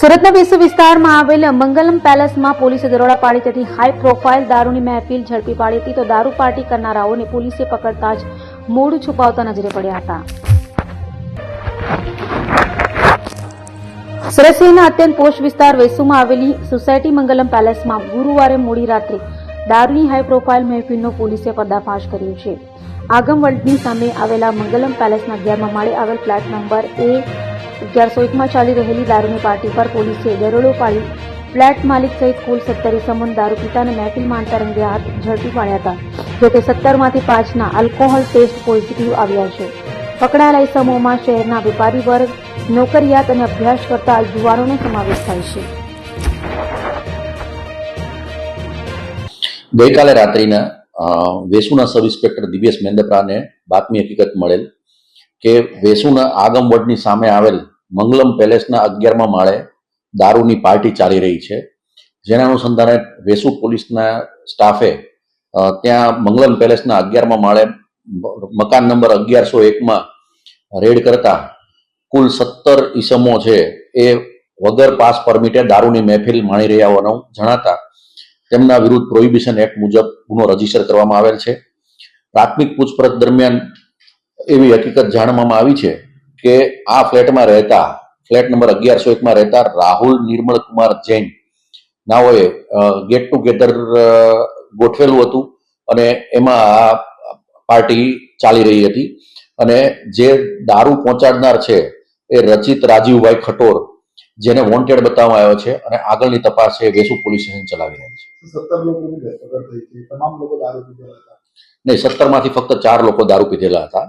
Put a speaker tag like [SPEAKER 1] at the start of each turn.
[SPEAKER 1] સુરતના વેસુ વિસ્તારમાં આવેલ મંગલમ પેલેસમાં પોલીસે દરોડા પાડી તેથી હાઈ પ્રોફાઇલ દારૂની મહેફિલ ઝડપી પાડી હતી તો દારૂ પાર્ટી કરનારાઓને પોલીસે પકડતા જ મોઢું છુપાવતા નજરે પડ્યા હતા. સુરત શહેરના અત્યંત પોશ વિસ્તાર વેસુમાં આવેલી સોસાયટી મંગલમ પેલેસમાં ગુરુવારે મોડી રાત્રે દારૂની હાઈ પ્રોફાઇલ મહેફિલનો પોલીસે પર્દાફાશ કર્યો છે. આગમવડની સામે આવેલા મંગલમ પેલેસના 11મા માળે આવેલ ફ્લેટ નંબર A1101માં ચાલી રહેલી દારૂની પાર્ટી પર પોલીસે દરોડો પાડી ફ્લેટ માલિક સહિત કુલ 17 ઇસમોને દારૂ પીતા અને મહેફિલ માણતા રંગે હાથ ઝડપી પાડ્યા હતા. જોકે 17માંથી 5ના આલ્કોહોલ ટેસ્ટ પોઝિટિવ આવ્યા છે. પકડાયેલા ઇસમોમાં શહેરના વેપારી વર્ગ, નોકરિયાત અને અભ્યાસ કરતા યુવાનોનો સમાવેશ થાય છે.
[SPEAKER 2] ગઈકાલે રાત્રિના વેસુના સબ ઇન્સ્પેક્ટર દિવ્યેશ મેંદપરાને બાતમી હકીકત મળેલ કે વેસુના આગમવડની સામે આવેલ મંગલમ પેલેસના 11મા માળે દારૂની પાર્ટી ચાલી રહી છે. જેના અનુસંધાને વેસુ પોલીસના સ્ટાફે ત્યાં મંગલમ પેલેસના 11મા માળે મકાન નંબર 1101માં રેડ કરતા કુલ 17 ઈસમો છે એ વગર પાસ પરમિટે દારૂની મહેફિલ માણી રહ્યા હોવાનું જણાતા તેમના વિરુદ્ધ પ્રોહિબિશન એક્ટ મુજબ ગુનો રજીસ્ટર કરવામાં આવેલ છે. પ્રાથમિક પૂછપરછ દરમિયાન એવી હકીકત જાણવામાં આવી છે કે આ ફ્લેટમાં રહેતા ફ્લેટ નંબર 1101માં રહેતા રાહુલ નિર્મળ કુમાર જૈન નાઓએ ગેટ ટુગેધર ગોઠવેલું હતું અને એમાં આ પાર્ટી ચાલી રહી હતી અને જે દારૂ પહોંચાડનાર છે એ રચિત રાજીવભાઈ ખટોર, જેને વોન્ટેડ બતાવવામાં આવ્યો છે અને આગળની તપાસ છે વેસુ પોલીસ સ્ટેશન ચલાવી રહી છે.
[SPEAKER 3] 17 લોકોની ધરપકડ થઈ છે. તમામ લોકો દારૂ પીધેલા હતા?
[SPEAKER 2] નહીં, 17માંથી ફક્ત 4 લોકો દારૂ પીધેલા હતા.